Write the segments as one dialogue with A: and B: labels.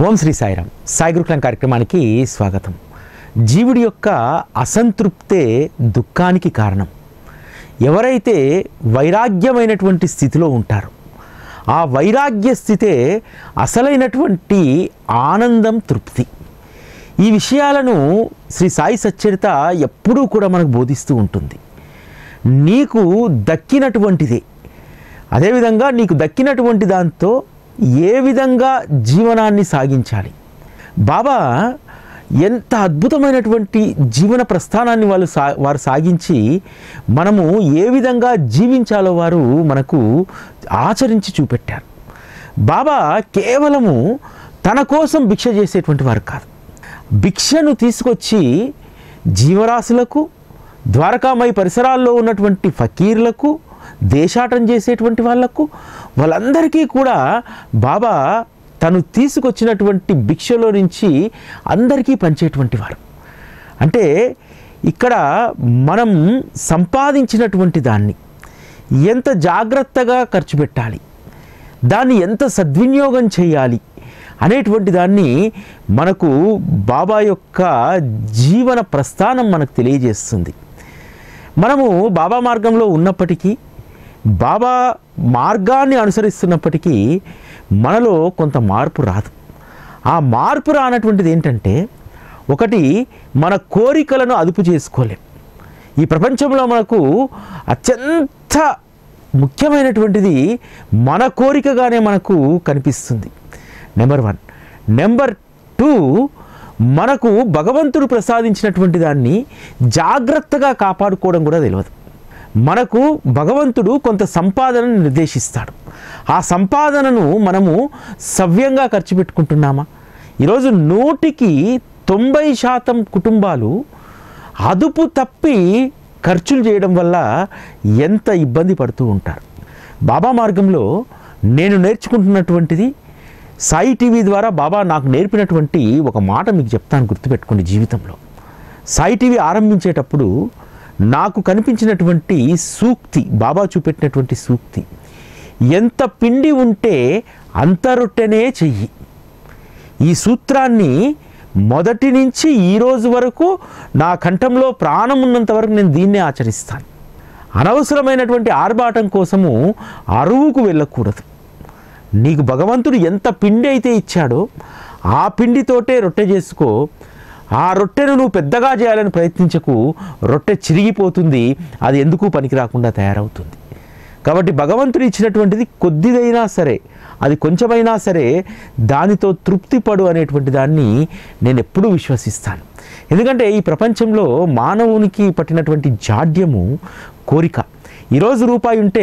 A: ఓం శ్రీ సాయిరామ్. సాయి గురుకులం కార్యక్రమానికి స్వాగతం. జీవుడి యొక్క అసంతృప్తే దుఃఖానికి కారణం. ఎవరైతే వైరాగ్యమైనటువంటి స్థితిలో ఉంటారో ఆ వైరాగ్య స్థితే అసలైనటువంటి ఆనందం, తృప్తి. ఈ విషయాలను శ్రీ సాయి సచ్చరిత ఎప్పుడూ కూడా మనకు బోధిస్తూ ఉంటుంది. నీకు దక్కినటువంటిదే, అదేవిధంగా నీకు దక్కినటువంటి దాంతో ఏ విధంగా జీవనాన్ని సాగించాలి. బాబా ఎంత అద్భుతమైనటువంటి జీవన ప్రస్థానాన్ని వారు సాగించి మనము ఏ విధంగా జీవించాలో వారు మనకు ఆచరించి చూపెట్టారు. బాబా కేవలము తన కోసం భిక్ష చేసేటువంటి వారు కాదు. భిక్షను తీసుకొచ్చి జీవరాశులకు, ద్వారకామయ పరిసరాల్లో ఉన్నటువంటి ఫకీర్లకు, దేశాటం చేసేటువంటి వాళ్ళందరికీ కూడా బాబా తను తీసుకొచ్చినటువంటి భిక్షలో నుంచి అందరికీ పంచేటువంటి వారు. అంటే ఇక్కడ మనం సంపాదించినటువంటి దాన్ని ఎంత జాగ్రత్తగా ఖర్చు పెట్టాలి, దాన్ని ఎంత సద్వినియోగం చేయాలి అనేటువంటి దాన్ని మనకు బాబా యొక్క జీవన ప్రస్థానం మనకు తెలియజేస్తుంది. మనము బాబా మార్గంలో ఉన్నప్పటికీ, బాబా మార్గాన్ని అనుసరిస్తున్నప్పటికీ మనలో కొంత మార్పు రాదు. ఆ మార్పు రానటువంటిది ఏంటంటే, ఒకటి, మన కోరికలను అదుపు చేసుకోలేం. ఈ ప్రపంచంలో మనకు అత్యంత ముఖ్యమైనటువంటిది మన కోరికగానే మనకు కనిపిస్తుంది. నెంబర్ 1. నెంబర్ 2, మనకు భగవంతుడు ప్రసాదించినటువంటి దాన్ని జాగ్రత్తగా కాపాడుకోవడం కూడా తెలియదు. మనకు భగవంతుడు కొంత సంపాదనను నిర్దేశిస్తాడు. ఆ సంపాదనను మనము సవ్యంగా ఖర్చు పెట్టుకుంటున్నామా? ఈరోజు 100కి 90% కుటుంబాలు అదుపు తప్పి ఖర్చులు చేయడం వల్ల ఎంత ఇబ్బంది పడుతూ ఉంటారు. బాబా మార్గంలో నేను నేర్చుకుంటున్నటువంటిది, సాయి టీవీ ద్వారా బాబా నాకు నేర్పినటువంటి ఒక మాట మీకు చెప్తాను, గుర్తుపెట్టుకోండి. జీవితంలో సాయి టీవీ ఆరంభించేటప్పుడు నాకు కనిపించినటువంటి సూక్తి, బాబా చూపెట్టినటువంటి సూక్తి, ఎంత పిండి ఉంటే అంత రొట్టెనే చెయ్యి. ఈ సూత్రాన్ని మొదటి నుంచి ఈరోజు వరకు నా కంఠంలో ప్రాణం ఉన్నంత వరకు నేను దీన్నే ఆచరిస్తాను. అనవసరమైనటువంటి ఆర్భాటం కోసము అరువుకు వెళ్ళకూడదు. నీకు భగవంతుడు ఎంత పిండి అయితే ఇచ్చాడో ఆ పిండితోటే రొట్టె చేసుకో. ఆ రొట్టెను నువ్వు పెద్దగా చేయాలని ప్రయత్నించకు. రొట్టె చిరిగిపోతుంది, అది ఎందుకు పనికి రాకుండా తయారవుతుంది. కాబట్టి భగవంతుడు ఇచ్చినటువంటిది కొద్దిదైనా సరే, అది కొంచెమైనా సరే, దానితో తృప్తి పడు అనేటువంటి దాన్ని నేను ఎప్పుడూ విశ్వసిస్తాను. ఎందుకంటే ఈ ప్రపంచంలో మానవునికి పట్టినటువంటి జాడ్యము కోరిక. ఈరోజు రూపాయి ఉంటే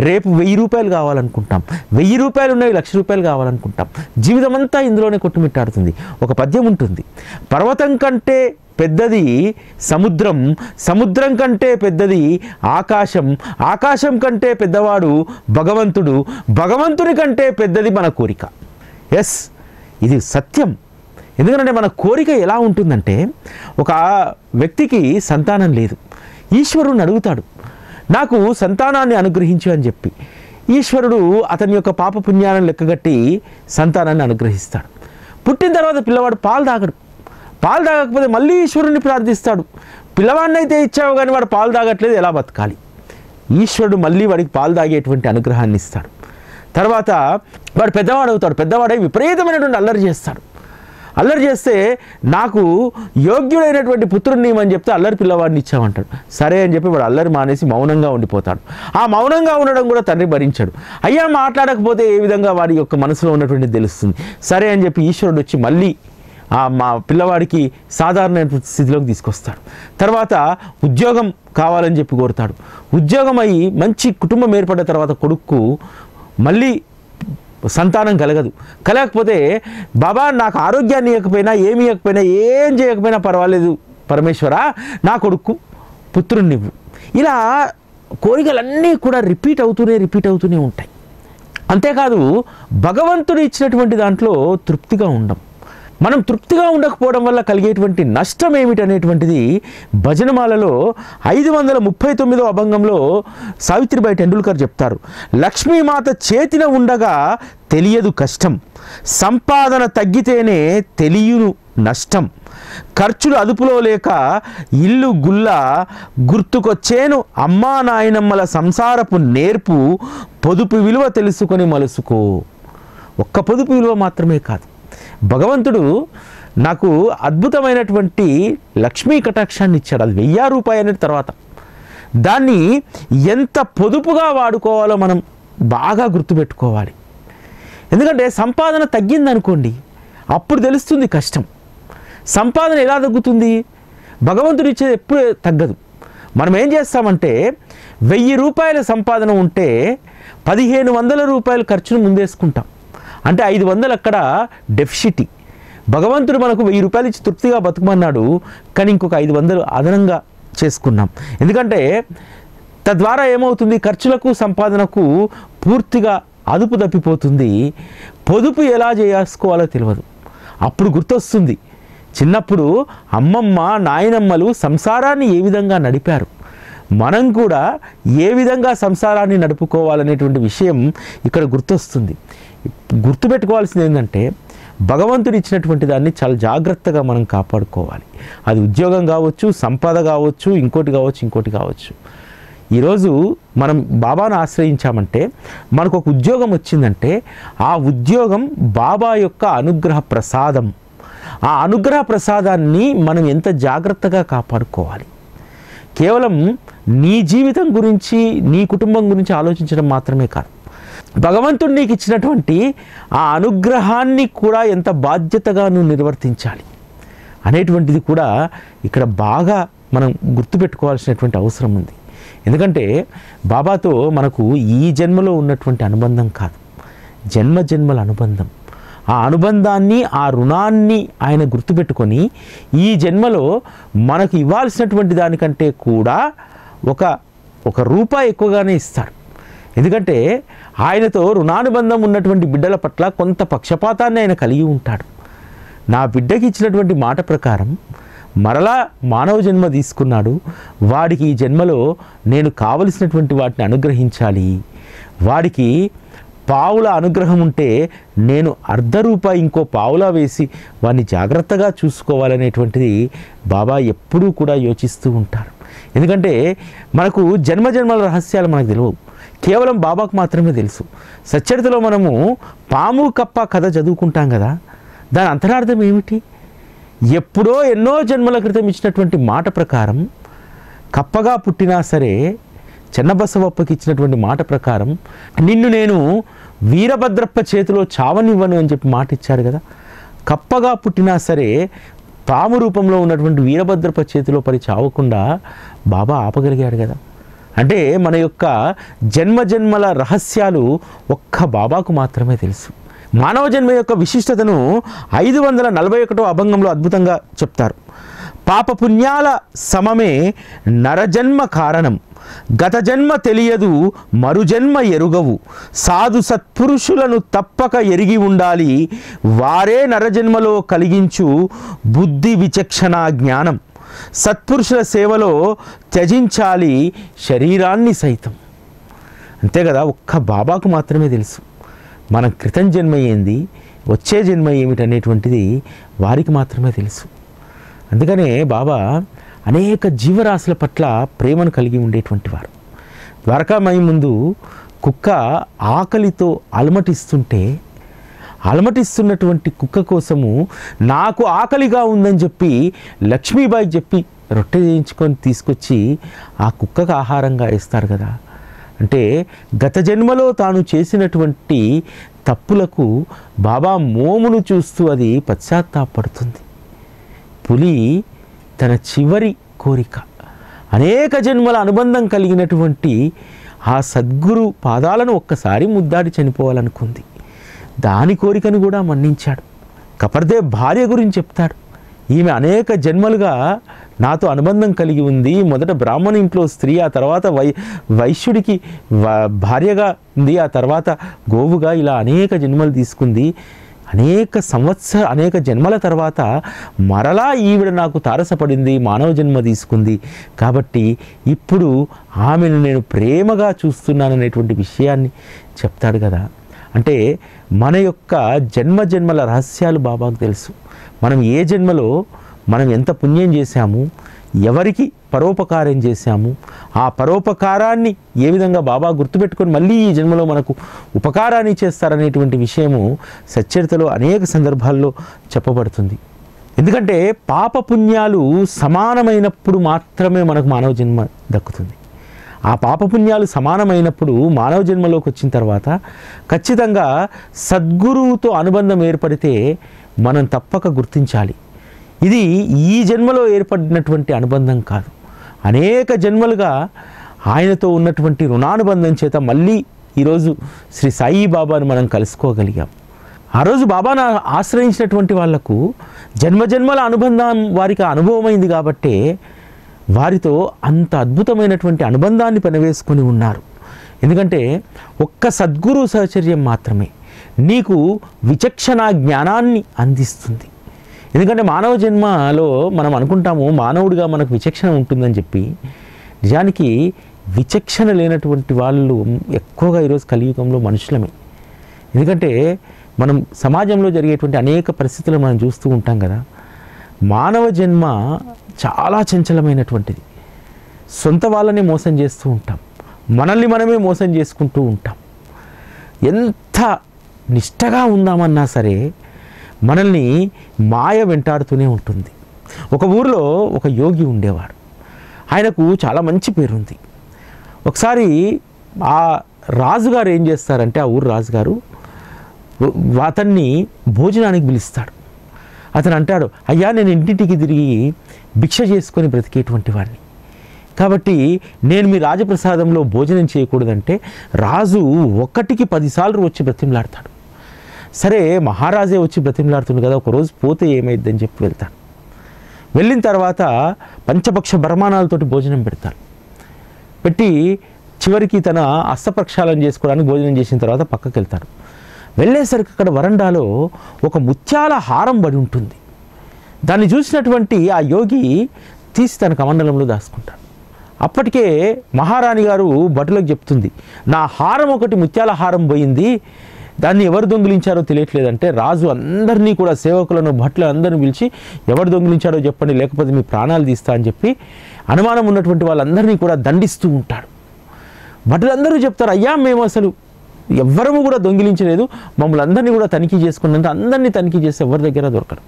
A: రేపు 1000 రూపాయలు కావాలనుకుంటాం, 1000 రూపాయలు ఉన్నాయి 1,00,000 రూపాయలు కావాలనుకుంటాం. జీవితం అంతా ఇందులోనే కొట్టుమిట్టాడుతుంది. ఒక పద్యం ఉంటుంది, పర్వతం కంటే పెద్దది సముద్రం, సముద్రం కంటే పెద్దది ఆకాశం, ఆకాశం కంటే పెద్దవాడు భగవంతుడు, భగవంతుని కంటే పెద్దది మన కోరిక. ఎస్, ఇది సత్యం. ఎందుకంటే మన కోరిక ఎలా ఉంటుందంటే, ఒక వ్యక్తికి సంతానం లేదు, ఈశ్వరుని అడుగుతాడు, నాకు సంతానాన్ని అనుగ్రహించు అని చెప్పి. ఈశ్వరుడు అతని యొక్క పాపపుణ్యాలను లెక్కగట్టి సంతానాన్ని అనుగ్రహిస్తాడు. పుట్టిన తర్వాత పిల్లవాడు పాలు తాగడు. పాలు తాగకపోతే మళ్ళీ ఈశ్వరుని ప్రార్థిస్తాడు, పిల్లవాడిని అయితే ఇచ్చావు కానీ వాడు పాలు తాగట్లేదు, ఎలా బతకాలి? ఈశ్వరుడు మళ్ళీ వాడికి పాలు తాగేటువంటి అనుగ్రహాన్ని ఇస్తాడు. తర్వాత వాడు పెద్దవాడు అవుతాడు. పెద్దవాడై విపరీతమైనటువంటి అల్లరి చేస్తాడు. అల్లరి చేస్తే నాకు యోగ్యుడైనటువంటి పుత్రుడిని అని చెప్తే అల్లరి పిల్లవాడిని ఇచ్చామంటాడు. సరే అని చెప్పి వాడు అల్లరి మానేసి మౌనంగా ఉండిపోతాడు. ఆ మౌనంగా ఉండడం కూడా తండ్రి భరించాడు. అయ్యా మాట్లాడకపోతే ఏ విధంగా వాడి యొక్క మనసులో ఉన్నటువంటిది తెలుస్తుంది. సరే అని చెప్పి ఈశ్వరుడు వచ్చి మళ్ళీ మా పిల్లవాడికి సాధారణ స్థితిలోకి తీసుకొస్తాడు. తర్వాత ఉద్యోగం కావాలని చెప్పి కోరుతాడు. ఉద్యోగం అయ్యి మంచి కుటుంబం ఏర్పడిన తర్వాత కొడుకు మళ్ళీ సంతానం కలగకపోతే, బాబా నాకు ఆరోగ్యాన్ని ఇవ్వకపోయినా, ఏమి ఇవ్వకపోయినా, ఏం చేయకపోయినా పర్వాలేదు పరమేశ్వరా, నా కొడుకు పుత్రుణ్ణివ్వు. ఇలా కోరికలన్నీ కూడా రిపీట్ అవుతూనే ఉంటాయి. అంతేకాదు భగవంతుడు ఇచ్చినటువంటి దాంట్లో తృప్తిగా ఉండం. మనం తృప్తిగా ఉండకపోవడం వల్ల కలిగేటువంటి నష్టం ఏమిటనేటువంటిది భజనమాలలో 539వ అభంగంలో సావిత్రిబాయి టెండూల్కర్ చెప్తారు. లక్ష్మీమాత చేతిన ఉండగా తెలియదు కష్టం, సంపాదన తగ్గితేనే తెలియను నష్టం, ఖర్చులు అదుపులో లేక ఇల్లు గుల్ల గుర్తుకొచ్చేను అమ్మా నాయనమ్మల సంసారపు నేర్పు, పొదుపు విలువ తెలుసుకొని మలుసుకో. ఒక్క పొదుపు విలువ మాత్రమే కాదు, భగవంతుడు నాకు అద్భుతమైనటువంటి లక్ష్మీ కటాక్షాన్ని ఇచ్చాడు. అది 1000 రూపాయలు అనేది తర్వాత దాన్ని ఎంత పొదుపుగా వాడుకోవాలో మనం బాగా గుర్తుపెట్టుకోవాలి. ఎందుకంటే సంపాదన తగ్గిందనుకోండి, అప్పుడు తెలుస్తుంది కష్టం. సంపాదన ఎలా తగ్గుతుంది? భగవంతుడు ఇచ్చేది ఎప్పుడు తగ్గదు. మనం ఏం చేస్తామంటే 1000 రూపాయల సంపాదన ఉంటే 1500 రూపాయల ఖర్చును ముందేసుకుంటాం. అంటే 500 అక్కడ డెఫిసిటీ. భగవంతుడు మనకు 1000 రూపాయలు ఇచ్చి తృప్తిగా బతుకమన్నాడు, కానీ ఇంకొక 500 అదనంగా చేసుకున్నాం. ఎందుకంటే తద్వారా ఏమవుతుంది, ఖర్చులకు సంపాదనకు పూర్తిగా అదుపు తప్పిపోతుంది. పొదుపు ఎలా చేసుకోవాలో తెలియదు. అప్పుడు గుర్తొస్తుంది, చిన్నప్పుడు అమ్మమ్మ నాయనమ్మలు సంసారాన్ని ఏ విధంగా నడిపారు, మనం కూడా ఏ విధంగా సంసారాన్ని నడుపుకోవాలనేటువంటి విషయం ఇక్కడ గుర్తొస్తుంది. గుర్తుపెట్టుకోవాల్సింది ఏంటంటే భగవంతుడు ఇచ్చినటువంటి దాన్ని చాలా జాగ్రత్తగా మనం కాపాడుకోవాలి. అది ఉద్యోగం కావచ్చు, సంపద కావచ్చు, ఇంకోటి కావచ్చు. ఈరోజు మనం బాబాను ఆశ్రయించామంటే మనకు ఒక ఉద్యోగం వచ్చిందంటే ఆ ఉద్యోగం బాబా యొక్క అనుగ్రహ ప్రసాదం. ఆ అనుగ్రహ ప్రసాదాన్ని మనం ఎంత జాగ్రత్తగా కాపాడుకోవాలి. కేవలం నీ జీవితం గురించి, నీ కుటుంబం గురించి ఆలోచించడం మాత్రమే కాదు, భగవంతుడు నీకు ఇచ్చినటువంటి ఆ అనుగ్రహాన్ని కూడా ఎంత బాధ్యతగా నువ్వు నిర్వర్తించాలి అనేటువంటిది కూడా ఇక్కడ బాగా మనం గుర్తుపెట్టుకోవాల్సినటువంటి అవసరం ఉంది. ఎందుకంటే బాబాతో మనకు ఈ జన్మలో ఉన్నటువంటి అనుబంధం కాదు, జన్మల అనుబంధం. ఆ అనుబంధాన్ని, ఆ రుణాన్ని ఆయన గుర్తుపెట్టుకొని ఈ జన్మలో మనకు ఇవ్వాల్సినటువంటి దానికంటే కూడా ఒక రూపాయి ఎక్కువగానే ఇస్తాడు. ఎందుకంటే ఆయనతో రుణానుబంధం ఉన్నటువంటి బిడ్డల పట్ల కొంత పక్షపాతాన్ని ఆయన కలిగి ఉంటాడు. నా బిడ్డకి ఇచ్చినటువంటి మాట ప్రకారం మరలా మానవ జన్మ తీసుకున్నాడు, వాడికి ఈ జన్మలో నేను కావలసినటువంటి వాటిని అనుగ్రహించాలి. వాడికి పావుల అనుగ్రహం ఉంటే నేను ₹1 ఇంకో పావులా వేసి వాడిని జాగ్రత్తగా చూసుకోవాలనేటువంటిది బాబా ఎప్పుడూ కూడా యోచిస్తూ ఉంటారు. ఎందుకంటే మనకు జన్మల రహస్యాలు మనకు తెలియవు, కేవలం బాబాకు మాత్రమే తెలుసు. సచ్చరితలో మనము పాము కప్ప కథ చదువుకుంటాం కదా, దాని అంతరార్థం ఏమిటి? ఎప్పుడో ఎన్నో జన్మల క్రితం ఇచ్చినటువంటి మాట ప్రకారం కప్పగా పుట్టినా సరే, చెన్నబసవప్పకి ఇచ్చినటువంటి మాట ప్రకారం నిన్ను నేను వీరభద్రప్ప చేతిలో చావనివ్వను అని చెప్పి మాట ఇచ్చాడు కదా. కప్పగా పుట్టినా సరే పాము రూపంలో ఉన్నటువంటి వీరభద్రప్ప చేతిలో పడి చావకుండా బాబా ఆపగలిగాడు కదా. అంటే మన యొక్క జన్మల రహస్యాలు ఒక్క బాబాకు మాత్రమే తెలుసు. మానవ జన్మ యొక్క విశిష్టతను 541వ అభంగంలో అద్భుతంగా చెప్తారు. పాపపుణ్యాల సమమే నరజన్మ కారణం, గత జన్మ తెలియదు మరుజన్మ ఎరుగవు, సాధు సత్పురుషులను తప్పక ఎరిగి ఉండాలి, వారే నరజన్మలో కలిగించు బుద్ధి విచక్షణ జ్ఞానం, సత్పురుషుల సేవలో త్యజించాలి శరీరాన్ని సైతం. అంతే కదా, ఒక్క బాబాకు మాత్రమే తెలుసు మన క్రితం జన్మ ఏంది, వచ్చే జన్మ ఏమిటనేటువంటిది వారికి మాత్రమే తెలుసు. అందుకనే బాబా అనేక జీవరాశుల పట్ల ప్రేమను కలిగి ఉండేటువంటి వారు. ద్వారకామయి ముందు కుక్క ఆకలితో అలమటిస్తున్నటువంటి కుక్క కోసము నాకు ఆకలిగా ఉందని చెప్పి లక్ష్మీబాయి చెప్పి రొట్టె చేయించుకొని తీసుకొచ్చి ఆ కుక్కకు ఆహారంగా ఇస్తారు కదా. అంటే గత జన్మలో తాను చేసినటువంటి తప్పులకు బాబా మోమును చూస్తూ అది పశ్చాత్తాపడుతుంది. పులి తన చివరి కోరిక అనేక జన్మల అనుబంధం కలిగినటువంటి ఆ సద్గురు పాదాలను ఒక్కసారి ముద్దాడి చనిపోవాలనుకుంది. దాని కోరికను కూడా మన్నించాడు. కపర్దేవ్ భార్య గురించి చెప్తాడు, ఈమె అనేక జన్మలుగా నాతో అనుబంధం కలిగి ఉంది. మొదట బ్రాహ్మణ ఇంట్లో స్త్రీ, ఆ తర్వాత వైశ్యుడికి భార్యగా ఉంది, ఆ తర్వాత గోవుగా, ఇలా అనేక జన్మలు తీసుకుంది. అనేక జన్మల తర్వాత మరలా ఈవిడ నాకు తారసపడింది, మానవ జన్మ తీసుకుంది, కాబట్టి ఇప్పుడు ఆమెను నేను ప్రేమగా చూస్తున్నాననేటువంటి విషయాన్ని చెప్తాడు కదా. అంటే మన యొక్క జన్మల రహస్యాలు బాబాకు తెలుసు. మనం ఏ జన్మలో మనం ఎంత పుణ్యం చేశాము, ఎవరికి పరోపకారం చేశాము, ఆ పరోపకారాన్ని ఏ విధంగా బాబా గుర్తుపెట్టుకొని మళ్ళీ ఈ జన్మలో మనకు ఉపకారాన్ని చేస్తారనేటువంటి విషయము సచ్చరితలో అనేక సందర్భాల్లో చెప్పబడుతుంది. ఎందుకంటే పాపపుణ్యాలు సమానమైనప్పుడు మాత్రమే మనకు మానవ జన్మ దక్కుతుంది. ఆ పాపపుణ్యాలు సమానమైనప్పుడు మానవ జన్మలోకి వచ్చిన తర్వాత ఖచ్చితంగా సద్గురువుతో అనుబంధం ఏర్పడితే మనం తప్పక గుర్తించాలి, ఇది ఈ జన్మలో ఏర్పడినటువంటి అనుబంధం కాదు, అనేక జన్మలుగా ఆయనతో ఉన్నటువంటి రుణానుబంధం చేత మళ్ళీ ఈరోజు శ్రీ సాయిబాబాను మనం కలుసుకోగలిగాం. ఆ రోజు బాబాను ఆశ్రయించినటువంటి వాళ్లకు జన్మల అనుబంధం వారికి అనుభవమైంది కాబట్టే వారితో అంత అద్భుతమైనటువంటి అనుబంధాన్ని పెనవేసుకొని ఉన్నారు. ఎందుకంటే ఒక్క సద్గురు సహచర్యం మాత్రమే నీకు విచక్షణ జ్ఞానాన్ని అందిస్తుంది. ఎందుకంటే మానవ జన్మలో మనం అనుకుంటాము మానవుడిగా మనకు విచక్షణ ఉంటుందని చెప్పి, నిజానికి విచక్షణ లేనటువంటి వాళ్ళు ఎక్కువగా ఈరోజు కలియుగంలో మనుషులమే. ఎందుకంటే మనం సమాజంలో జరిగేటువంటి అనేక పరిస్థితులు మనం చూస్తూ ఉంటాం కదా. మానవ జన్మ చాలా చంచలమైనటువంటిది. సొంత వాళ్ళని మోసం చేస్తూ ఉంటాం, మనల్ని మనమే మోసం చేసుకుంటూ ఉంటాం. ఎంత నిష్టగా ఉందామన్నా సరే మనల్ని మాయ వెంటాడుతూనే ఉంటుంది. ఒక ఊరిలో ఒక యోగి ఉండేవాడు. ఆయనకు చాలా మంచి పేరుంది. ఒకసారి ఆ రాజుగారు ఏం చేస్తారంటే, ఆ ఊరు రాజుగారు అతన్ని భోజనానికి పిలుస్తాడు. అతను అంటాడు, అయ్యా నేను ఇంటింటికి తిరిగి భిక్ష చేసుకొని బ్రతికేటువంటి వాడిని, కాబట్టి నేను మీ రాజప్రసాదంలో భోజనం చేయకూడదంటే రాజు 1కి 10 సార్లు వచ్చి బ్రతిమలాడతాడు. సరే మహారాజే వచ్చి బ్రతిమలాడుతుంది కదా, ఒకరోజు పోతే ఏమైద్దని చెప్పి వెళ్తాడు. వెళ్ళిన తర్వాత పంచపక్ష బ్రహ్మాణాలతోటి భోజనం పెడతారు. పెట్టి చివరికి తన హస్తప్రక్షాళన చేసుకోవడానికి భోజనం చేసిన తర్వాత పక్కకి వెళ్తాడు. వెళ్ళేసరికి అక్కడ వరండాలో ఒక ముత్యాల హారం పడి ఉంటుంది. దాన్ని చూసినటువంటి ఆ యోగి తీసి తన కమండలంలో దాచుకుంటాడు. అప్పటికే మహారాణి గారు భటులకు చెప్తుంది, నా హారం ఒకటి ముత్యాల హారం పోయింది, దాన్ని ఎవరు దొంగిలించారో తెలియట్లేదంటే రాజు అందరినీ కూడా సేవకులను భటులను అందరిని పిలిచి ఎవరు దొంగిలించారో చెప్పండి, లేకపోతే మీ ప్రాణాలు తీస్తా అని చెప్పి అనుమానం ఉన్నటువంటి వాళ్ళందరినీ కూడా దండిస్తూ ఉంటాడు. భటులందరూ చెప్తారు, అయ్యా మేము అసలు ఎవ్వరము కూడా దొంగిలించలేదు, మమ్మల్ని అందరినీ కూడా తనిఖీ చేసుకున్నంత అందరినీ తనిఖీ చేస్తే ఎవరి దగ్గర దొరకరు.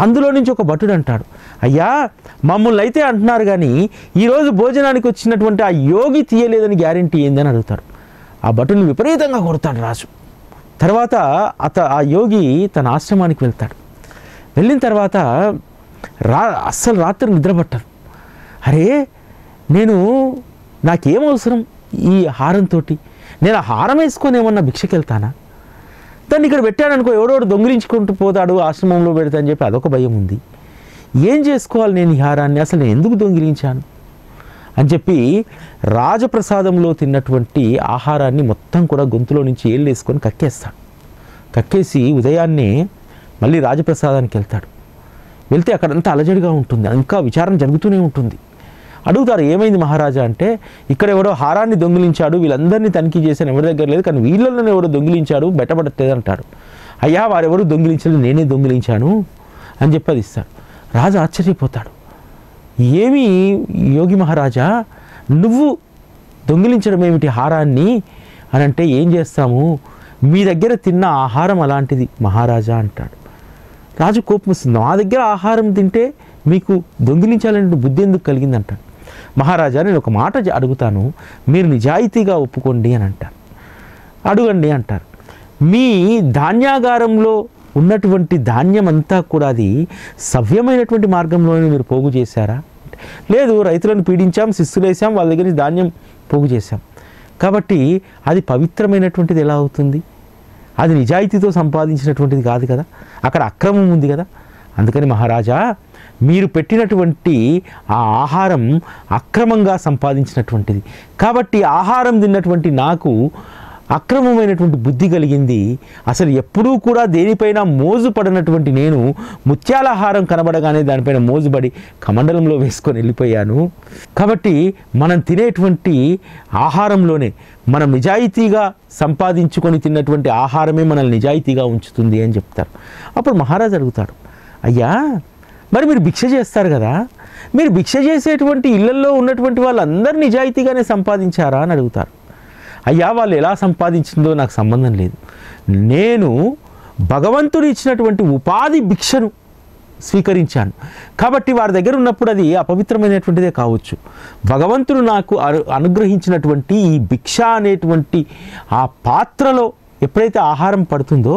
A: అందులో నుంచి ఒక భటుడు అంటాడు, అయ్యా మమ్మల్ని అయితే అంటున్నారు కానీ ఈరోజు భోజనానికి వచ్చినటువంటి ఆ యోగి తీయలేదని గ్యారెంటీ ఏందని అడుగుతాడు. ఆ భటుని విపరీతంగా కొడతాడు రాజు. తర్వాత ఆ యోగి తన ఆశ్రమానికి వెళ్తాడు. వెళ్ళిన తర్వాత అస్సలు రాత్రి నిద్రపట్టదు. అరే నాకేం అవసరం ఈ హారంతో, నేను ఆ హారం వేసుకొని ఏమన్నా భిక్షకి వెళ్తానా, దాన్ని ఇక్కడ పెట్టాననుకో ఎవడోడు దొంగిలించుకుంటూ పోతాడు, ఆశ్రమంలో పెడతా అని చెప్పి అదొక భయం ఉంది. ఏం చేసుకోవాలి నేను ఈ హారాన్ని, అసలు నేను ఎందుకు దొంగిలించాను అని చెప్పి రాజప్రసాదంలో తిన్నటువంటి ఆహారాన్ని మొత్తం కూడా గొంతులో నుంచి ఏళ్ళు వేసుకొని కక్కేస్తాడు. కక్కేసి ఉదయాన్నే మళ్ళీ రాజప్రసాదానికి వెళ్తాడు. వెళ్తే అక్కడంతా అలజడిగా ఉంటుంది, ఇంకా విచారణ జరుగుతూనే ఉంటుంది. అడుగుతారు, ఏమైంది మహారాజా అంటే, ఇక్కడ ఎవడో హారాన్ని దొంగిలించాడు, వీళ్ళందరినీ తనిఖీ చేశాను, ఎవరి దగ్గర లేదు, కానీ వీళ్ళలోనే ఎవడో దొంగిలించాడు, బెట్టబడట్లేదు అంటాడు. అయ్యా వారెవరు దొంగిలించలేదు, నేనే దొంగిలించాను అని చెప్పి అది ఇస్తాడు. రాజు ఆశ్చర్యపోతాడు, ఏమి యోగి మహారాజా నువ్వు దొంగిలించడం ఏమిటి హారాన్ని అని అంటే, ఏం చేస్తాము మీ దగ్గర తిన్న ఆహారం అలాంటిది మహారాజా అంటాడు. రాజు కోపం వస్తుంది, మా దగ్గర ఆహారం తింటే మీకు దొంగిలించాలంటే బుద్ధి ఎందుకు కలిగింది అంటాడు. మహారాజా నేను ఒక మాట అడుగుతాను, మీరు నిజాయితీగా ఒప్పుకోండి అని అంటారు. అడగండి అంటారు. మీ ధాన్యాగారంలో ఉన్నటువంటి ధాన్యం అంతా కూడా అది సవ్యమైనటువంటి మార్గంలోనే మీరు పోగు చేశారా? లేదు, రైతులను పీడించాం, శిస్తులేసాం, వాళ్ళ దగ్గర ధాన్యం పోగు చేశాం, కాబట్టి అది పవిత్రమైనటువంటిది ఎలా అవుతుంది? అది నిజాయితీతో సంపాదించినటువంటిది కాదు కదా, అక్కడ అక్రమం ఉంది కదా. అందుకని మహారాజా మీరు పెట్టినటువంటి ఆ ఆహారం అక్రమంగా సంపాదించినటువంటిది, కాబట్టి ఆహారం తిన్నటువంటి నాకు అక్రమమైనటువంటి బుద్ధి కలిగింది. అసలు ఎప్పుడూ కూడా దేనిపైన మోజు పడినటువంటి నేను ముత్యాలహారం కనబడగానే దానిపైన మోజుపడి కమండలంలో వేసుకొని వెళ్ళిపోయాను. కాబట్టి మనం తినేటువంటి ఆహారంలోనే మనం నిజాయితీగా సంపాదించుకొని తిన్నటువంటి ఆహారమే మనల్ని నిజాయితీగా ఉంచుతుంది అని చెప్తారు. అప్పుడు మహారాజు అడుగుతాడు, అయ్యా మరి మీరు భిక్ష చేస్తారు కదా, మీరు భిక్ష చేసేటువంటి ఇళ్లల్లో ఉన్నటువంటి వాళ్ళందరూ నిజాయితీగానే సంపాదించారా అని అడుగుతారు. అయ్యా వాళ్ళు ఎలా సంపాదించిందో నాకు సంబంధం లేదు, నేను భగవంతుడు ఇచ్చినటువంటి ఉపాధి భిక్షను స్వీకరించాను కాబట్టి వారి దగ్గర ఉన్నప్పుడు అది అపవిత్రమైనటువంటిదే కావచ్చు. భగవంతుడు నాకు అనుగ్రహించినటువంటి ఈ భిక్ష అనేటువంటి ఆ పాత్రలో ఎప్పుడైతే ఆహారం పడుతుందో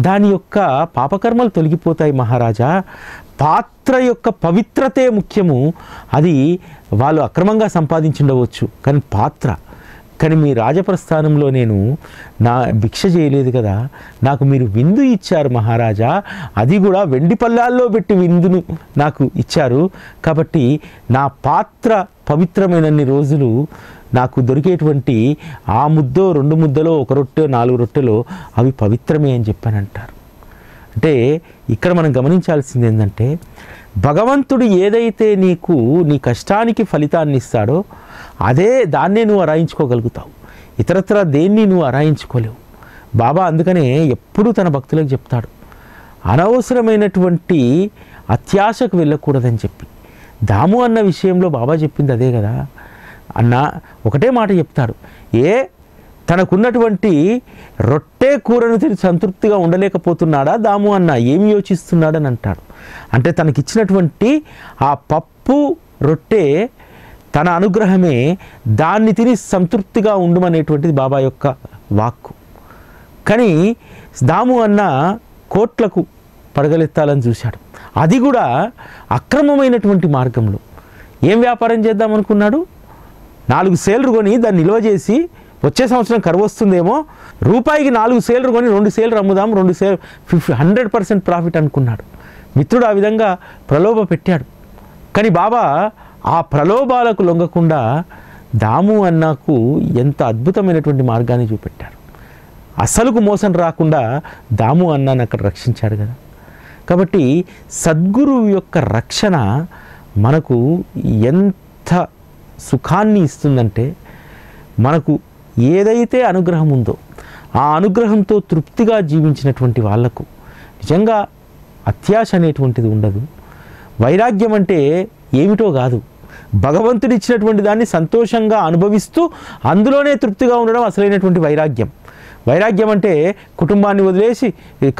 A: దాని యొక్క పాపకర్మలు తొలగిపోతాయి మహారాజా. పాత్ర యొక్క పవిత్రతే ముఖ్యము. అది వాళ్ళు అక్రమంగా సంపాదించుండవచ్చు కానీ పాత్ర. కానీ మీ రాజప్రస్థానంలో నేను నా భిక్ష చేయలేదు కదా, నాకు మీరు విందు ఇచ్చారు మహారాజా, అది కూడా వెండి పళ్ళాల్లో పెట్టి విందును నాకు ఇచ్చారు. కాబట్టి నా పాత్ర పవిత్రమైనన్ని రోజులు నాకు దొరికేటువంటి ఆ ముద్దో 2 ముద్దలో 1 రొట్టె 4 రొట్టెలో అవి పవిత్రమే అని చెప్పానంటారు. అంటే ఇక్కడ మనం గమనించాల్సింది ఏంటంటే భగవంతుడు ఏదైతే నీకు నీ కష్టానికి ఫలితాన్ని ఇస్తాడో దాన్నే నువ్వు అరాయించుకోగలుగుతావు. ఇతరత్ర దేన్ని నువ్వు అరాయించుకోలేవు. బాబా అందుకనే ఎప్పుడూ తన భక్తులకు చెప్తాడు, అనవసరమైనటువంటి అత్యాశకు వెళ్ళకూడదని చెప్పి. దాము అన్న విషయంలో బాబా చెప్పింది అదే కదా అన్న. ఒకటే మాట చెప్తాడు, తనకున్నటువంటి రొట్టె కూరను తిని సంతృప్తిగా ఉండలేకపోతున్నాడా దాము అన్న, ఏమి యోచిస్తున్నాడని అంటాడు. అంటే తనకిచ్చినటువంటి ఆ పప్పు రొట్టె తన అనుగ్రహమే, దాన్ని తిని సంతృప్తిగా ఉండమనేటువంటిది బాబా యొక్క వాక్కు. కానీ దాము అన్న కోట్లకు పడగలెత్తాలని చూశాడు, అది కూడా అక్రమమైనటువంటి మార్గంలో. ఏం వ్యాపారం చేద్దాం అనుకున్నాడు, 4 సేర్లు కొని దాన్ని నిల్వ చేసి వచ్చే సంవత్సరం కరువు వస్తుందేమో, రూపాయికి 4 సేర్లు కొని 2 సేర్లు అమ్ముదాం, 2 సేర్ 100% ప్రాఫిట్ అనుకున్నాడు. మిత్రుడు ఆ విధంగా ప్రలోభ పెట్టాడు. కానీ బాబా ఆ ప్రలోభాలకు లొంగకుండా దాము అన్నకు ఎంత అద్భుతమైనటువంటి మార్గాన్ని చూపెట్టారు. అసలుకు మోసం రాకుండా దాము అన్నాను అక్కడ రక్షించాడు కదా. కాబట్టి సద్గురువు యొక్క రక్షణ మనకు ఎంత సుఖాన్ని ఇస్తుందంటే, మనకు ఏదైతే అనుగ్రహం ఉందో ఆ అనుగ్రహంతో తృప్తిగా జీవించినటువంటి వాళ్లకు నిజంగా అత్యాశ అనేటువంటిది ఉండదు. వైరాగ్యం అంటే ఏమిటో కాదు, భగవంతుడు ఇచ్చినటువంటి దాన్ని సంతోషంగా అనుభవిస్తూ అందులోనే తృప్తిగా ఉండడం అసలైనటువంటి వైరాగ్యం. వైరాగ్యం అంటే కుటుంబాన్ని వదిలేసి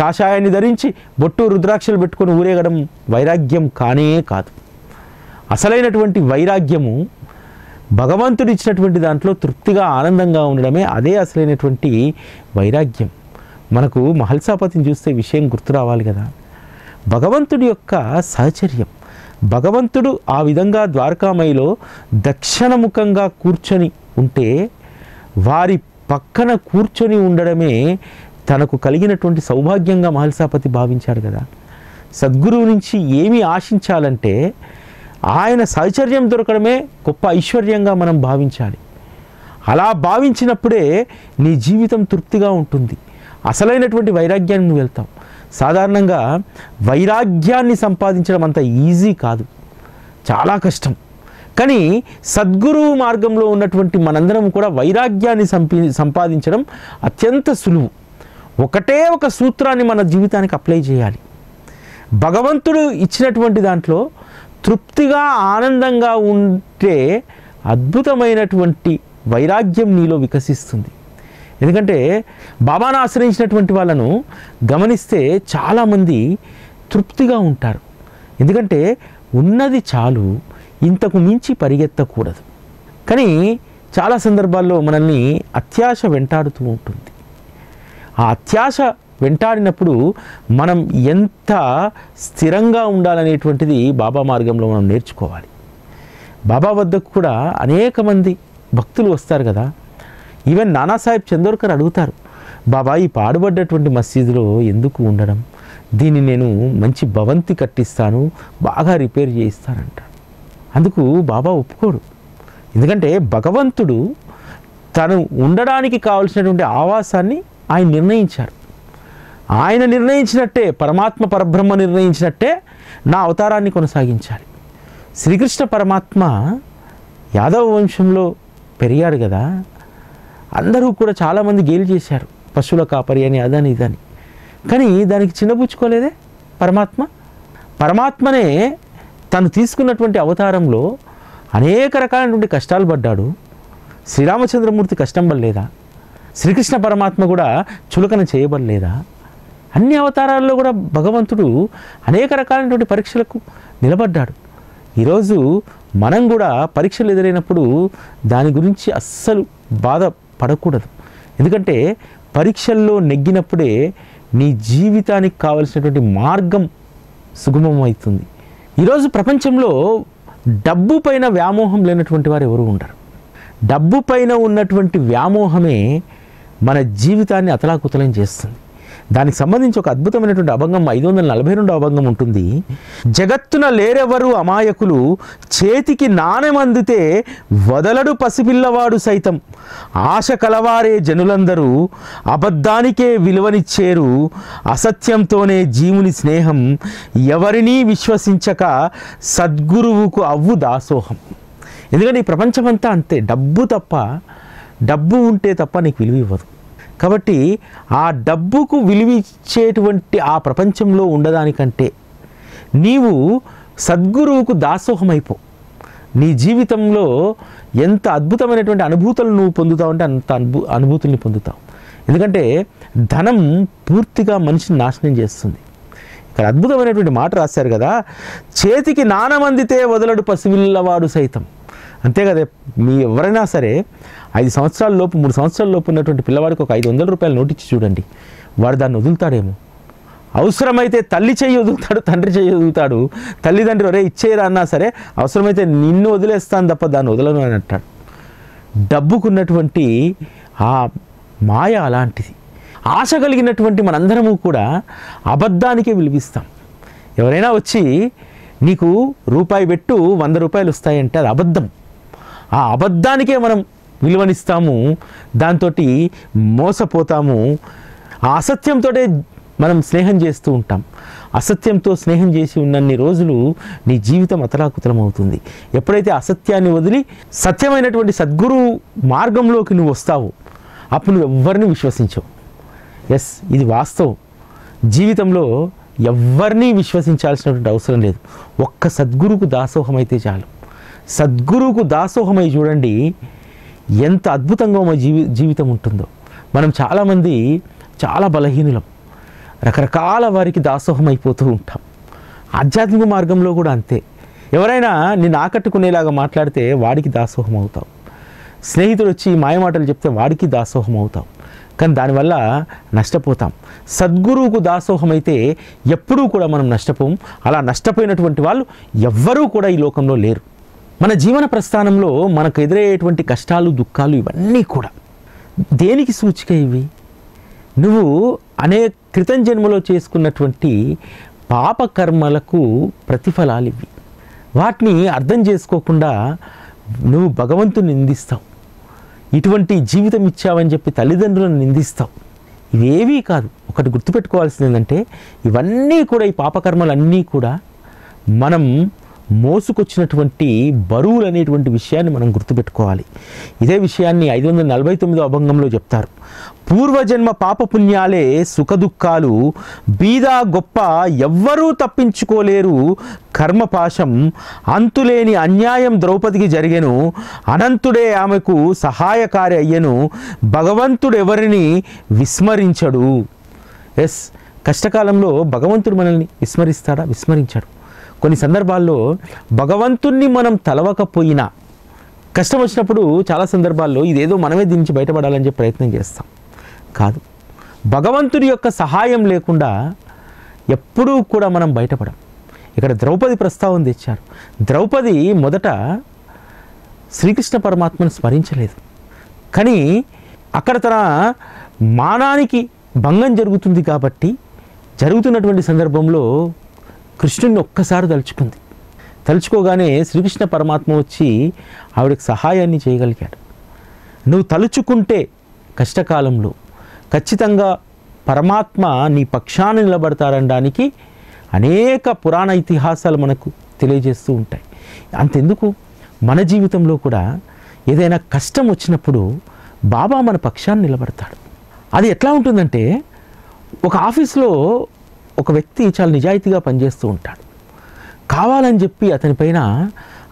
A: కాషాయాన్ని ధరించి బొట్టు రుద్రాక్షలు పెట్టుకొని ఊరేగడం వైరాగ్యం కానే కాదు. అసలైనటువంటి వైరాగ్యము భగవంతుడు ఇచ్చినటువంటి దాంట్లో తృప్తిగా ఆనందంగా ఉండడమే, అదే అసలైనటువంటి వైరాగ్యం. మనకు మహల్సాపతిని చూస్తే విషయం గుర్తు రావాలి కదా. భగవంతుడి యొక్క సహచర్యం, భగవంతుడు ఆ విధంగా ద్వారకామయిలో దక్షిణముఖంగా కూర్చొని ఉంటే వారి పక్కన కూర్చొని ఉండడమే తనకు కలిగినటువంటి సౌభాగ్యంగా మహల్సాపతి భావించాడు కదా. సద్గురువు నుంచి ఏమి ఆశించాలంటే ఆయన సహచర్యం దొరకడమే గొప్ప ఐశ్వర్యంగా మనం భావించాలి. అలా భావించినప్పుడే నీ జీవితం తృప్తిగా ఉంటుంది, అసలైనటువంటి వైరాగ్యాన్ని నువ్వు వెళ్తావు. సాధారణంగా వైరాగ్యాన్ని సంపాదించడం అంత ఈజీ కాదు, చాలా కష్టం. కానీ సద్గురువు మార్గంలో ఉన్నటువంటి మనందరం కూడా వైరాగ్యాన్ని సంపాదించడం అత్యంత సులువు. ఒకటే ఒక సూత్రాన్ని మన జీవితానికి అప్లై చేయాలి. భగవంతుడు ఇచ్చినటువంటి దాంట్లో తృప్తిగా ఆనందంగా ఉంటే అద్భుతమైనటువంటి వైరాగ్యం నీలో వికసిస్తుంది. ఎందుకంటే బాబాను ఆశ్రయించినటువంటి వాళ్ళను గమనిస్తే చాలామంది తృప్తిగా ఉంటారు. ఎందుకంటే ఉన్నది చాలు, ఇంతకు మించి పరిగెత్తకూడదు. కానీ చాలా సందర్భాల్లో మనల్ని అత్యాశ వెంటాడుతూ ఉంటుంది. ఆ అత్యాశ వెంటాడినప్పుడు మనం ఎంత స్థిరంగా ఉండాలనేటువంటిది బాబా మార్గంలో మనం నేర్చుకోవాలి. బాబా వద్దకు కూడా అనేక మంది భక్తులు వస్తారు కదా. ఈవెన్ నానాసాహెబ్ చందోర్కర్ అడుగుతారు, బాబా ఈ పాడుబడ్డటువంటి మసీదులో ఎందుకు ఉండడం, దీన్ని నేను మంచి భవంతి కట్టిస్తాను, బాగా రిపేర్ చేయిస్తానంటాడు. అందుకు బాబా ఒప్పుకోడు. ఎందుకంటే భగవంతుడు తను ఉండడానికి కావలసినటువంటి ఆవాసాన్ని ఆయన నిర్ణయించారు. ఆయన నిర్ణయించినట్టే, పరమాత్మ పరబ్రహ్మ నిర్ణయించినట్టే నా అవతారాన్ని కొనసాగించాలి. శ్రీకృష్ణ పరమాత్మ యాదవ వంశంలో పెరిగాడు కదా, అందరూ కూడా చాలామంది గేలి చేశారు, పశువుల కాపరి అని, అదని ఇదని. కానీ దానికి చిన్నపుచ్చుకోలేదే పరమాత్మనే తను తీసుకున్నటువంటి అవతారంలో అనేక రకాలైనటువంటి కష్టాలు పడ్డాడు. శ్రీరామచంద్రమూర్తి కష్టం పడలేదా? శ్రీకృష్ణ పరమాత్మ కూడా చులకన చేయబడలేదా? అన్ని అవతారాల్లో కూడా భగవంతుడు అనేక రకాలైనటువంటి పరీక్షలకు నిలబడ్డాడు. ఈరోజు మనం కూడా పరీక్షలు ఎదురైనప్పుడు దాని గురించి అస్సలు బాధపడకూడదు. ఎందుకంటే పరీక్షల్లో నెగ్గినప్పుడే నీ జీవితానికి కావలసినటువంటి మార్గం సుగమం అవుతుంది. ఈరోజు ప్రపంచంలో డబ్బు పైన వ్యామోహం లేనటువంటి వారు ఎవరు ఉండరు. డబ్బు పైన ఉన్నటువంటి వ్యామోహమే మన జీవితాన్ని అతలాకుతలం చేస్తుంది. దానికి సంబంధించి ఒక అద్భుతమైనటువంటి అభంగం 542వ అభంగం ఉంటుంది. జగత్తున లేరెవరు అమాయకులు, చేతికి నాణెమందితే వదలడు పసిపిల్లవాడు సైతం, ఆశ కలవారే జనులందరూ అబద్ధానికే విలువనిచ్చేరు, అసత్యంతోనే జీవుని స్నేహం, ఎవరినీ విశ్వసించక సద్గురువుకు అవ్వు దాసోహం. ఎందుకంటే ఈ ప్రపంచమంతా అంతే, డబ్బు ఉంటే తప్ప నీకు విలువ ఇవ్వదు. కాబట్టి ఆ డబ్బుకు విలువిచ్చేటువంటి ఆ ప్రపంచంలో ఉండడానికంటే నీవు సద్గురువుకు దాసోహమైపో. నీ జీవితంలో ఎంత అద్భుతమైనటువంటి అనుభూతులు నువ్వు పొందుతావు అంటే అంత అనుభూతుల్ని పొందుతావు. ఎందుకంటే ధనం పూర్తిగా మనిషిని నాశనం చేస్తుంది. ఇక్కడ అద్భుతమైనటువంటి మాట రాశారు కదా, చేతికి నాణమందితే వదలడు పసిపిల్లవాడు సైతం. అంతే కదా, మీ ఎవరైనా సరే 5 సంవత్సరాల లోపు 3 సంవత్సరాల లోపు ఉన్నటువంటి పిల్లవాడికి ఒక 500 రూపాయలు నోటిచ్చి చూడండి, వాడు దాన్ని వదులుతాడేమో. అవసరమైతే తల్లి చెయ్యి వదులుతాడు, తండ్రి చెయ్యి వదులుతాడు. తల్లిదండ్రి ఒరే ఇచ్చేయరా అన్నా సరే అవసరమైతే నిన్ను వదిలేస్తాను తప్ప దాన్ని వదలను అని అంటాడు. డబ్బుకున్నటువంటి ఆ మాయ అలాంటిది. ఆశ కలిగినటువంటి మనందరము కూడా అబద్ధానికే విలువిస్తాం. ఎవరైనా వచ్చి నీకు రూపాయి పెట్టు 100 రూపాయలు వస్తాయంటే అది అబద్ధం. ఆ అబద్ధానికే మనం విలువనిస్తాము, దాంతో మోసపోతాము. ఆ అసత్యంతో మనం స్నేహం చేస్తూ ఉంటాం. అసత్యంతో స్నేహం చేసి ఉన్నన్ని రోజులు నీ జీవితం అతలాకుతలం అవుతుంది. ఎప్పుడైతే అసత్యాన్ని వదిలి సత్యమైనటువంటి సద్గురు మార్గంలోకి నువ్వు వస్తావు, అప్పుడు నువ్వు ఎవ్వరిని విశ్వసించవు. ఎస్, ఇది వాస్తవం. జీవితంలో ఎవ్వరినీ విశ్వసించాల్సినటువంటి అవసరం లేదు. ఒక్క సద్గురుకు దాసోహం అయితే చాలు. సద్గురువుకు దాసోహమై చూడండి ఎంత అద్భుతంగా మా జీవితం ఉంటుందో. మనం చాలామంది చాలా బలహీనులం, రకరకాల వారికి దాసోహం అయిపోతూ ఉంటాం. ఆధ్యాత్మిక మార్గంలో కూడా అంతే. ఎవరైనా నిన్ను ఆకట్టుకునేలాగా మాట్లాడితే వాడికి దాసోహం అవుతావు. స్నేహితుడు వచ్చి మాయమాటలు చెప్తే వాడికి దాసోహం అవుతావు. కానీ దానివల్ల నష్టపోతాం. సద్గురువుకు దాసోహం అయితే ఎప్పుడూ కూడా మనం నష్టపోం. అలా నష్టపోయినటువంటి వాళ్ళు ఎవ్వరూ కూడా ఈ లోకంలో లేరు. మన జీవన ప్రస్థానంలో మనకు ఎదురయ్యేటువంటి కష్టాలు, దుఃఖాలు ఇవన్నీ కూడా దేనికి సూచిక? ఇవి నువ్వు అనేక క్రితం జన్మలో చేసుకున్నటువంటి పాపకర్మలకు ప్రతిఫలాలు ఇవి. వాటిని అర్థం చేసుకోకుండా నువ్వు భగవంతుని నిందిస్తావు. ఇటువంటి జీవితం ఇచ్చావని చెప్పి తల్లిదండ్రులను నిందిస్తావు. ఇవేవీ కాదు. ఒకటి గుర్తుపెట్టుకోవాల్సింది ఏంటంటే ఇవన్నీ కూడా, ఈ పాపకర్మలన్నీ కూడా మనం మోసుకొచ్చినటువంటి బరువులు అనేటువంటి విషయాన్ని మనం గుర్తుపెట్టుకోవాలి. ఇదే విషయాన్ని 549వ అభంగంలో చెప్తారు. పూర్వజన్మ పాపపుణ్యాలే సుఖదుఖాలు, బీద గొప్ప ఎవ్వరూ తప్పించుకోలేరు కర్మపాశం, అంతులేని అన్యాయం ద్రౌపదికి జరిగెను, అనంతుడే ఆమెకు సహాయకారి అయ్యెను, భగవంతుడు ఎవరిని విస్మరించడు. ఎస్, కష్టకాలంలో భగవంతుడు మనల్ని విస్మరిస్తాడా? విస్మరించాడు. కొన్ని సందర్భాల్లో భగవంతుణ్ణి మనం తలవకపోయినా కష్టం వచ్చినప్పుడు చాలా సందర్భాల్లో ఇదేదో మనమే దీని నుంచి బయటపడాలని చెప్పి ప్రయత్నం చేస్తాం. కాదు, భగవంతుడి యొక్క సహాయం లేకుండా ఎప్పుడూ కూడా మనం బయటపడం. ఇక్కడ ద్రౌపది ప్రస్తావన తెచ్చారు. ద్రౌపది మొదట శ్రీకృష్ణ పరమాత్మను స్మరించలేదు. కానీ అక్కడ తన మానానికి భంగం జరుగుతుంది కాబట్టి జరుగుతున్నటువంటి సందర్భంలో కృష్ణుని ఒక్కసారి తలుచుకోగానే శ్రీకృష్ణ పరమాత్మ వచ్చి ఆవిడకి సహాయాన్ని చేయగలిగాడు. నువ్వు తలుచుకుంటే కష్టకాలంలో ఖచ్చితంగా పరమాత్మ నీ పక్షాన నిలబడతారనడానికి అనేక పురాణ ఇతిహాసాలు మనకు తెలియజేస్తూ ఉంటాయి. అంతెందుకు మన జీవితంలో కూడా ఏదైనా కష్టం వచ్చినప్పుడు బాబా మన పక్షాన్ని నిలబడతాడు. అది ఎట్లా ఉంటుందంటే, ఒక ఆఫీస్లో ఒక వ్యక్తి చాలా నిజాయితీగా పనిచేస్తూ ఉంటాడు. కావాలని చెప్పి అతనిపైన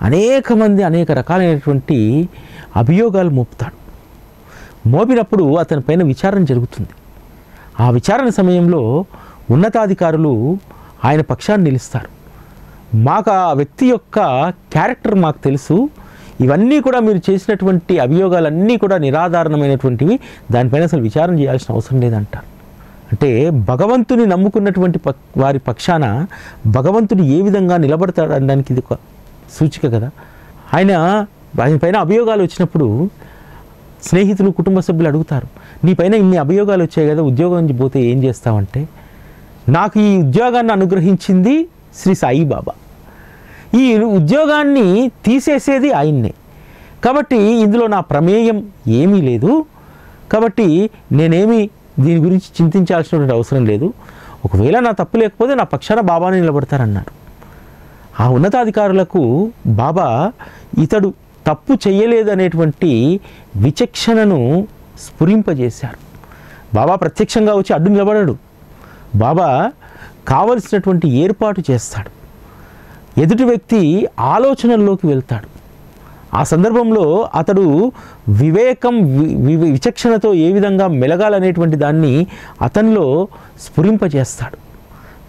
A: అనేక మంది అనేక రకాలైనటువంటి అభియోగాలు మోపుతాడు. మోపినప్పుడు అతనిపైన విచారణ జరుగుతుంది. ఆ విచారణ సమయంలో ఉన్నతాధికారులు ఆయన పక్షాన్ని నిలుస్తారు. మాకు ఆ వ్యక్తి యొక్క క్యారెక్టర్ మాకు తెలుసు, ఇవన్నీ కూడా మీరు చేసినటువంటి అభియోగాలన్నీ కూడా నిరాధారణమైనటువంటివి, దానిపైన అసలు విచారణ చేయాల్సిన అవసరం లేదంటారు. అంటే భగవంతుని నమ్ముకున్నటువంటి వారి పక్షాన భగవంతుడు ఏ విధంగా నిలబడతాడనడానికి ఇది ఒక సూచిక కదా. ఆయన పైన అభియోగాలు వచ్చినప్పుడు స్నేహితులు కుటుంబ సభ్యులు అడుగుతారు, నీ పైన ఇన్ని అభియోగాలు వచ్చాయి కదా, ఉద్యోగం నుంచి పోతే ఏం చేస్తావంటే, నాకు ఈ ఉద్యోగాన్ని అనుగ్రహించింది శ్రీ సాయిబాబా, ఈ ఉద్యోగాన్ని తీసేసేది ఆయన్నే, కాబట్టి ఇందులో నా ప్రమేయం ఏమీ లేదు, కాబట్టి నేనేమి దీని గురించి చింతించాల్సినటువంటి అవసరం లేదు, ఒకవేళ నా తప్పు లేకపోతే నా పక్షాన బాబాని నిలబడతారన్నారు. ఆ ఉన్నతాధికారులకు బాబా ఇతడు తప్పు చేయలేదనేటువంటి విచక్షణను స్ఫురింపజేశారు. బాబా ప్రత్యక్షంగా వచ్చి అడ్డు నిలబడడు. బాబా కావలసినటువంటి ఏర్పాటు చేస్తాడు. ఎదుటి వ్యక్తి ఆలోచనల్లోకి వెళ్తాడు. ఆ సందర్భంలో అతడు వివేకం విచక్షణతో ఏ విధంగా మెలగాలనేటువంటి దాన్ని అతనిలో స్ఫురింపజేస్తాడు.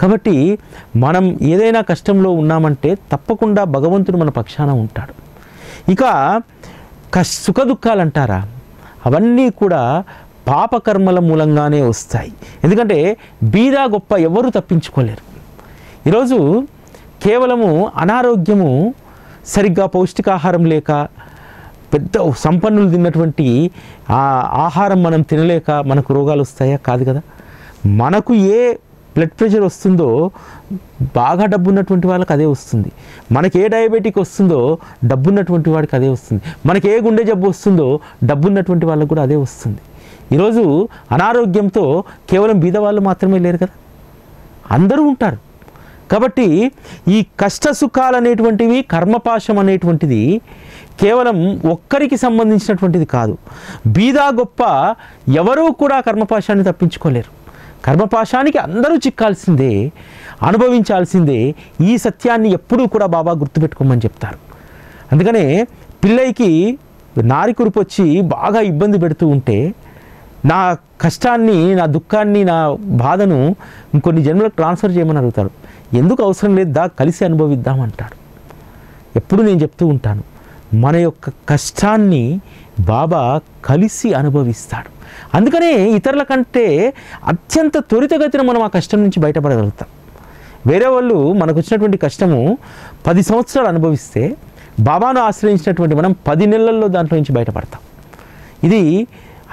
A: కాబట్టి మనం ఏదైనా కష్టంలో ఉన్నామంటే తప్పకుండా భగవంతుడు మన పక్షాన ఉంటాడు. ఇక సుఖ దుఃఖాలు అంటారా, అవన్నీ కూడా పాపకర్మల మూలంగానే వస్తాయి. ఎందుకంటే బీద గొప్ప ఎవరు తప్పించుకోలేరు. ఈరోజు కేవలము అనారోగ్యము, సరిగ్గా పౌష్టికాహారం లేక, పెద్ద సంపన్నులు తిన్నటువంటి ఆహారం మనం తినలేక మనకు రోగాలు వస్తాయా? కాదు కదా. మనకు ఏ బ్లడ్ ప్రెషర్ వస్తుందో బాగా డబ్బు ఉన్నటువంటి వాళ్ళకి అదే వస్తుంది. మనకి ఏ డయాబెటిక్ వస్తుందో డబ్బు ఉన్నటువంటి వాడికి అదే వస్తుంది. మనకి ఏ గుండె జబ్బు వస్తుందో డబ్బు ఉన్నటువంటి వాళ్ళకు కూడా అదే వస్తుంది. ఈరోజు అనారోగ్యంతో కేవలం బీదవాళ్ళు మాత్రమే లేరు కదా, అందరూ ఉంటారు. కాబట్టి ఈ కష్ట సుఖాలు అనేటువంటివి, కర్మపాశం అనేటువంటిది కేవలం ఒక్కరికి సంబంధించినటువంటిది కాదు. బీద గొప్ప ఎవరూ కూడా కర్మపాశాన్ని తప్పించుకోలేరు. కర్మపాశానికి అందరూ చిక్కాల్సిందే, అనుభవించాల్సిందే. ఈ సత్యాన్ని ఎప్పుడూ కూడా బాబా గుర్తుపెట్టుకోమని చెప్తారు. అందుకనే పిల్లైకి నారి కురిపొచ్చి బాగా ఇబ్బంది పెడుతూ ఉంటే, నా కష్టాన్ని, నా దుఃఖాన్ని, నా బాధను ఇంకొన్ని జన్మలకు ట్రాన్స్ఫర్ చేయమని అడుగుతాడు. ఎందుకు అవసరం లేదు, కలిసి అనుభవిద్దామంటాడు. ఎప్పుడు నేను చెప్తూ ఉంటాను, మన యొక్క కష్టాన్ని బాబా కలిసి అనుభవిస్తాడు. అందుకనే ఇతరుల కంటే అత్యంత త్వరితగతిన మనం ఆ కష్టం నుంచి బయటపడగలుగుతాం. వేరే వాళ్ళు మనకు వచ్చినటువంటి కష్టము 10 సంవత్సరాలు అనుభవిస్తే, బాబాను ఆశ్రయించినటువంటి మనం 10 నెలల్లో దాంట్లో నుంచి బయటపడతాం. ఇది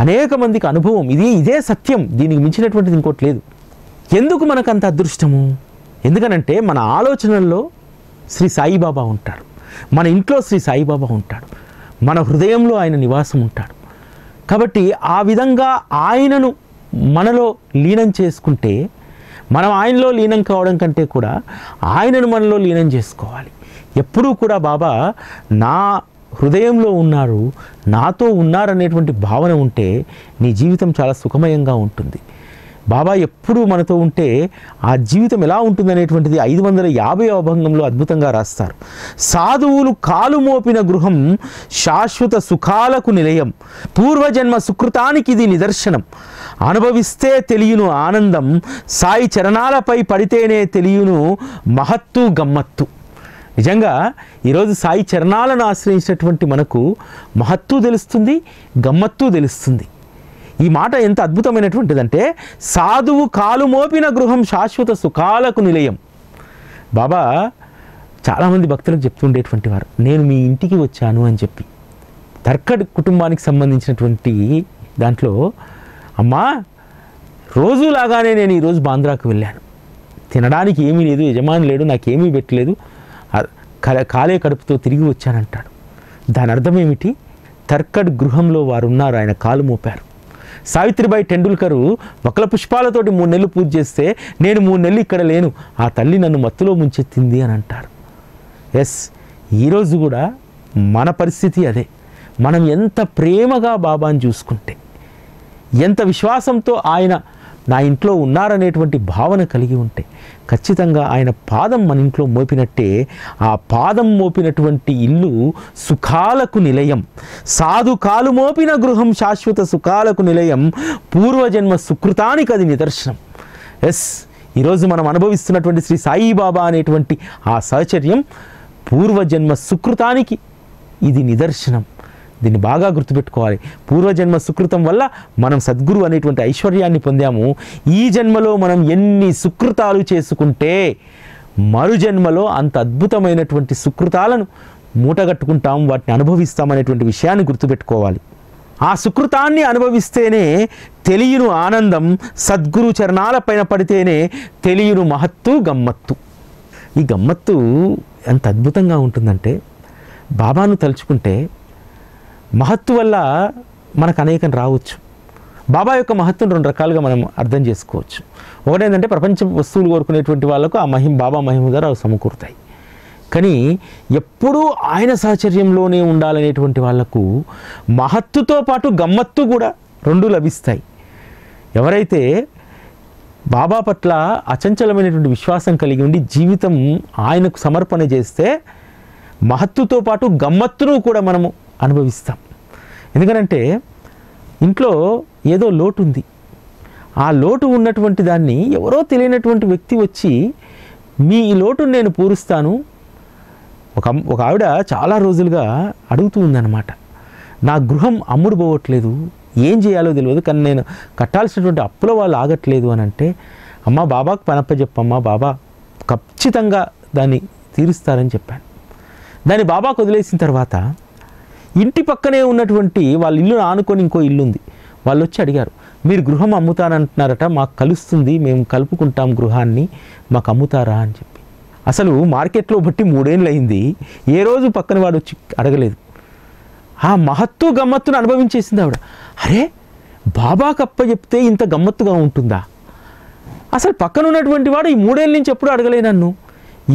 A: అనేక మందికి అనుభవం. ఇదే సత్యం, దీనికి మించినటువంటిది ఇంకోటి లేదు. ఎందుకు మనకు అంత అదృష్టము? ఎందుకనంటే మన ఆలోచనల్లో శ్రీ సాయిబాబా ఉంటాడు, మన ఇంట్లో శ్రీ సాయిబాబా ఉంటాడు, మన హృదయంలో ఆయన నివాసం ఉంటాడు. కాబట్టి ఆ విధంగా ఆయనను మనలో లీనం చేసుకుంటే, మనం ఆయనలో లీనం కావడం కంటే కూడా ఆయనను మనలో లీనం చేసుకోవాలి. ఎప్పుడూ కూడా బాబా నా హృదయంలో ఉన్నారు, నాతో ఉన్నారనేటువంటి భావన ఉంటే నీ జీవితం చాలా సుఖమయంగా ఉంటుంది. బాబా ఎప్పుడూ మనతో ఉంటే ఆ జీవితం ఎలా ఉంటుందనేటువంటిది 550వ అభంగంలో అద్భుతంగా రాస్తారు. సాధువులు కాలు మోపిన గృహం శాశ్వత సుఖాలకు నిలయం, పూర్వజన్మ సుకృతానికి ఇది నిదర్శనం, అనుభవిస్తే తెలియను ఆనందం, సాయి చరణాలపై పడితేనే తెలియను మహత్తు గమ్మత్తు. నిజంగా ఈరోజు సాయి చరణాలను ఆశ్రయించినటువంటి మనకు మహత్తు తెలుస్తుంది, గమ్మత్తు తెలుస్తుంది. ఈ మాట ఎంత అద్భుతమైనటువంటిదంటే, సాధువు కాలు మోపిన గృహం శాశ్వత సుఖాలకు నిలయం. బాబా చాలామంది భక్తులకు చెప్తుండేటువంటి వారు, నేను మీ ఇంటికి వచ్చాను అని చెప్పి. తర్కడ్ కుటుంబానికి సంబంధించినటువంటి దాంట్లో, అమ్మా రోజులాగానే నేను ఈరోజు బాంద్రాకు వెళ్ళాను, తినడానికి ఏమీ లేదు, యజమాని లేడు, నాకేమీ పెట్టలేదు, కాలే కడుపుతో తిరిగి వచ్చానంటాడు. దాని అర్థం ఏమిటి? తర్కడ్ గృహంలో వారు ఉన్నారు, ఆయన కాలు మోపారు. సావిత్రిబాయి టెండూల్కరు వకల పుష్పాలతోటి 3 నెలలు పూజ చేస్తే నేను 3 నెలలు ఇక్కడ లేను, ఆ తల్లి నన్ను మత్తులో ముంచెత్తింది అని అంటారు. ఎస్, ఈరోజు కూడా మన పరిస్థితి అదే. మనం ఎంత ప్రేమగా బాబాని చూసుకుంటే, ఎంత విశ్వాసంతో ఆయన నా ఇంట్లో ఉన్నారనేటువంటి భావన కలిగి ఉంటే ఖచ్చితంగా ఆయన పాదం మన ఇంట్లో మోపినట్టే. ఆ పాదం మోపినటువంటి ఇల్లు సుఖాలకు నిలయం, సాధు కాలు మోపిన గృహం శాశ్వత సుఖాలకు నిలయం, పూర్వజన్మ సుకృతానికి అది నిదర్శనం. ఎస్, ఈరోజు మనం అనుభవిస్తున్నటువంటి శ్రీ సాయిబాబా అనేటువంటి ఆ సహచర్యం పూర్వజన్మ సుకృతానికి ఇది నిదర్శనం. దీన్ని బాగా గుర్తుపెట్టుకోవాలి. పూర్వజన్మ సుకృతం వల్ల మనం సద్గురు అనేటువంటి ఐశ్వర్యాన్ని పొందాము. ఈ జన్మలో మనం ఎన్ని సుకృతాలు చేసుకుంటే మరు జన్మలో అంత అద్భుతమైనటువంటి సుకృతాలను మూటగట్టుకుంటాం, వాటిని అనుభవిస్తామనేటువంటి విషయాన్ని గుర్తుపెట్టుకోవాలి. ఆ సుకృతాన్ని అనుభవిస్తేనే తెలియను ఆనందం, సద్గురు చరణాల పైన పడితేనే తెలియను మహత్తు గమ్మత్తు. ఈ గమ్మత్తు ఎంత అద్భుతంగా ఉంటుందంటే, బాబాను తలుచుకుంటే మహత్తు వల్ల మనకు అనేకం రావచ్చు. బాబా యొక్క మహత్తును 2 రకాలుగా మనం అర్థం చేసుకోవచ్చు. ఒకటేంటంటే ప్రపంచ వస్తువులు కోరుకునేటువంటి వాళ్ళకు ఆ బాబా మహిమ ద్వారా అవి సమకూరుతాయి. కానీ ఎప్పుడూ ఆయన సాహచర్యంలోనే ఉండాలనేటువంటి వాళ్లకు మహత్తుతో పాటు గమ్మత్తు కూడా 2 లభిస్తాయి. ఎవరైతే బాబా పట్ల అచంచలమైనటువంటి విశ్వాసం కలిగి ఉండి జీవితం ఆయనకు సమర్పణ చేస్తే మహత్తుతో పాటు గమ్మత్తును కూడా మనము అనుభవిస్తాం. ఎందుకంటే ఇంట్లో ఏదో లోటు ఉంది, ఆ లోటు ఉన్నటువంటి దాన్ని ఎవరో తెలియనటువంటి వ్యక్తి వచ్చి మీ ఈ లోటును నేను పూరుస్తాను. ఒక ఆవిడ చాలా రోజులుగా అడుగుతూ ఉందన్నమాట, నా గృహం అమ్ముడు పోవట్లేదు, ఏం చేయాలో తెలియదు, కానీ నేను కట్టాల్సినటువంటి అప్పుల వాళ్ళు ఆగట్లేదు అని అంటే, అమ్మ బాబాకు పనప్ప చెప్పమ్మా, బాబా ఖచ్చితంగా దాన్ని తీరుస్తారని చెప్పాను. దాన్ని బాబాకు వదిలేసిన తర్వాత ఇంటి పక్కనే ఉన్నటువంటి వాళ్ళ ఇల్లు ఆనుకొని ఇంకో ఇల్లు ఉంది, వాళ్ళు వచ్చి అడిగారు, మీరు గృహం అమ్ముతానంటున్నారట, మాకు కలుస్తుంది, మేము కలుపుకుంటాం గృహాన్ని, మాకు అమ్ముతారా అని చెప్పి. అసలు మార్కెట్లో బట్టి 3 ఏళ్ళు అయింది, ఏ రోజు పక్కన వాడు వచ్చి అడగలేదు. ఆ మహత్తు గమ్మత్తును అనుభవించేసింది ఆవిడ. అరే, బాబాకు అప్ప చెప్తే ఇంత గమ్మత్తుగా ఉంటుందా? అసలు పక్కన ఉన్నటువంటి వాడు ఈ 3 ఏళ్ళ నుంచి ఎప్పుడు అడగలే నన్ను,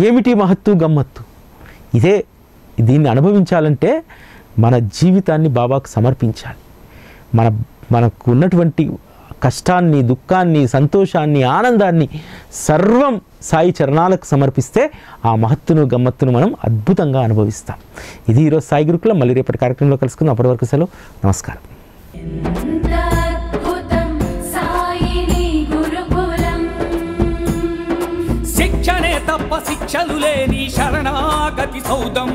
A: ఏమిటి మహత్తు గమ్మత్తు? దీన్ని అనుభవించాలంటే మన జీవితాన్ని బాబాకు సమర్పించాలి. మనకు ఉన్నటువంటి కష్టాన్ని, దుఃఖాన్ని, సంతోషాన్ని, ఆనందాన్ని సర్వం సాయి చరణాలకు సమర్పిస్తే ఆ మహత్తును గమ్మత్తును మనం అద్భుతంగా అనుభవిస్తాం. ఇది ఈరోజు సాయి గురుకులం. మళ్ళీ రేపటి కార్యక్రమంలో కలుసుకుందాం. అప్పటి వరకు సెలవు, నమస్కారం.
B: శిక్షణే తప్ప శిక్షలు లేని శరణాగతి సౌదం.